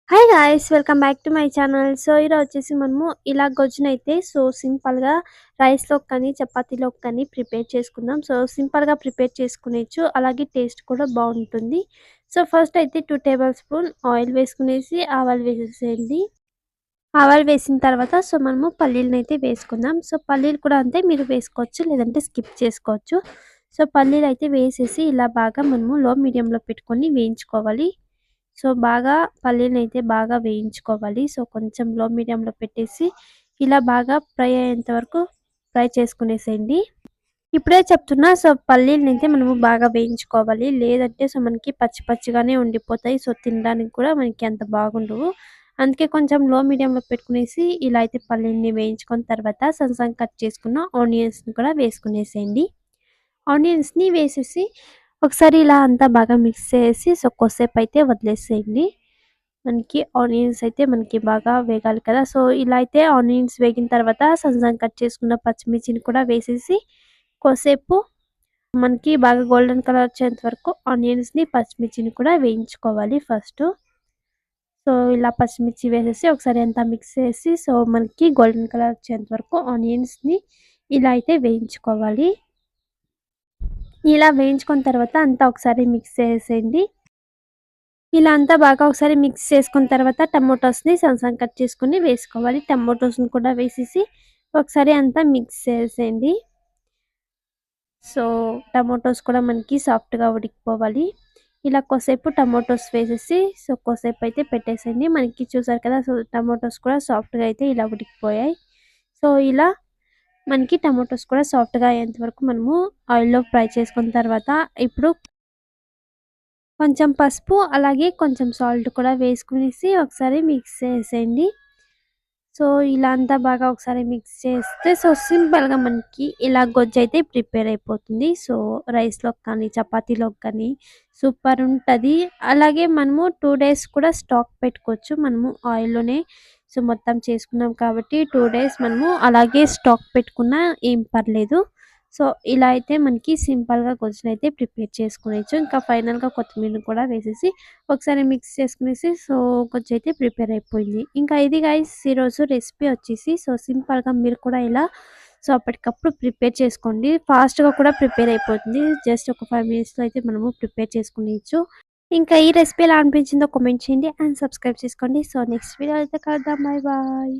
Hi guys welcome back to my channel. So ఈరోజు వచ్చేసి మనము ఇలా గొజ్జునైతే సింపుల్గా రైస్లోకి కానీ చపాతీలోకి కానీ ప్రిపేర్ చేసుకుందాం. సింపుల్గా ప్రిపేర్ చేసుకునేచ్చు, అలాగే టేస్ట్ కూడా బాగుంటుంది. ఫస్ట్ అయితే 2 టేబుల్ స్పూన్ ఆయిల్ వేసుకునేసి ఆవాలు వేసేసేయండి. ఆవాలు వేసిన తర్వాత మనము పల్లీలను అయితే వేసుకుందాం. పల్లీలు కూడా అంతే, మీరు వేసుకోవచ్చు లేదంటే స్కిప్ చేసుకోవచ్చు. పల్లీలు అయితే వేసేసి ఇలా బాగా మనము లో మీడియంలో పెట్టుకొని వేయించుకోవాలి. బాగా పల్లీలనైతే బాగా వేయించుకోవాలి. కొంచెం లో మీడియంలో పెట్టేసి ఇలా బాగా ఫ్రై అయ్యేంత వరకు ఫ్రై చేసుకునేసేయండి. ఇప్పుడే చెప్తున్నా, పల్లీలనైతే మనము బాగా వేయించుకోవాలి. లేదంటే మనకి పచ్చి పచ్చిగానే ఉండిపోతాయి. తినడానికి కూడా మనకి అంత బాగుండవు. అందుకే కొంచెం లో మీడియంలో పెట్టుకునేసి ఇలా అయితే పల్లీలని వేయించుకున్న తర్వాత సన్నగా కట్ చేసుకున్న ఆనియన్స్‌ని కూడా వేసుకునేసేయండి. ఆనియన్స్‌ని వేసేసి ఒకసారి ఇలా అంతా బాగా మిక్స్ చేసి కొద్దిసేపు అయితే వదిలేసేయండి. మనకి ఆనియన్స్ అయితే మనకి బాగా వేగాలి కదా! ఇలా అయితే ఆనియన్స్ వేగిన తర్వాత సన్నగా కట్ చేసుకున్న పచ్చిమిర్చిని కూడా వేసేసి కొద్దిసేపు మనకి బాగా గోల్డెన్ కలర్ వచ్చేంత వరకు ఆనియన్స్‌ని, పచ్చిమిర్చిని కూడా వేయించుకోవాలి ఫస్టు. ఇలా పచ్చిమిర్చి వేసేసి ఒకసారి అంతా మిక్స్ చేసి మనకి గోల్డెన్ కలర్ వచ్చేంత వరకు ఆనియన్స్‌ని ఇలా అయితే వేయించుకోవాలి. ఇలా వేయించుకున్న తర్వాత అంతా ఒకసారి మిక్స్ చేసేయండి. ఇలా అంతా బాగా ఒకసారి మిక్స్ చేసుకున్న తర్వాత టమోటాస్‌ని సన్నగా కట్ చేసుకొని వేసుకోవాలి. టమోటాస్‌ని కూడా వేసేసి ఒకసారి అంతా మిక్స్ చేసేయండి. సో, టమోటాస్ కూడా మనకి సాఫ్ట్‌గా ఉడికిపోవాలి. ఇలా కొద్దిసేపు టమోటాస్ వేసేసి కొద్దిసేపు అయితే పెట్టేసేయండి. మనకి చూసారు కదా! టమోటాస్ కూడా సాఫ్ట్‌గా అయితే ఇలా ఉడికిపోయాయి. ఇలా మనకి టమోటాస్ కూడా సాఫ్ట్‌గా అయ్యేంత వరకు మనము ఆయిల్‌లో ఫ్రై చేసుకున్న తర్వాత ఇప్పుడు కొంచెం పసుపు, అలాగే కొంచెం సాల్ట్ కూడా వేసుకునేసి ఒకసారి మిక్స్ చేసేయండి. ఇలా అంతా బాగా ఒకసారి మిక్స్ చేస్తే సింపుల్‌గా మనకి ఇలా గొజ్జయితే ప్రిపేర్ అయిపోతుంది. రైస్‌లోకి కానీ, చపాతీలోకి కానీ సూపర్ ఉంటది. అలాగే మనము 2 డేస్ కూడా స్టాక్ పెట్టుకోవచ్చు. మనము ఆయిల్‌లోనే మొత్తం చేసుకున్నాం కాబట్టి 2 డేస్ మనము అలాగే స్టాక్ పెట్టుకున్నా ఏం పర్లేదు. ఇలా అయితే మనకి సింపుల్‌గా గొజ్జునైతే ప్రిపేర్ చేసుకునేయచ్చు. ఇంకా ఫైనల్‌గా కొత్తిమీరని కూడా వేసేసి ఒకసారి మిక్స్ చేసుకునేసి గొజ్జైతే ప్రిపేర్ అయిపోయింది. ఇంకా ఇది గైస్ ఈరోజు రెసిపీ వచ్చేసి సింపుల్‌గా మీరు కూడా ఇలా అప్పటికప్పుడు ప్రిపేర్ చేసుకోండి. ఫాస్ట్‌గా కూడా ప్రిపేర్ అయిపోతుంది. జస్ట్ ఒక 5 మినిట్స్‌లో అయితే మనము ప్రిపేర్ చేసుకునేయచ్చు. ఇంకా ఈ రెసిపీ ఎలా అనిపించిందో కామెంట్ చేయండి అండ్ సబ్స్క్రైబ్ చేసుకోండి. నెక్స్ట్ వీడియో అయితే కలుద్దాం. Bye bye.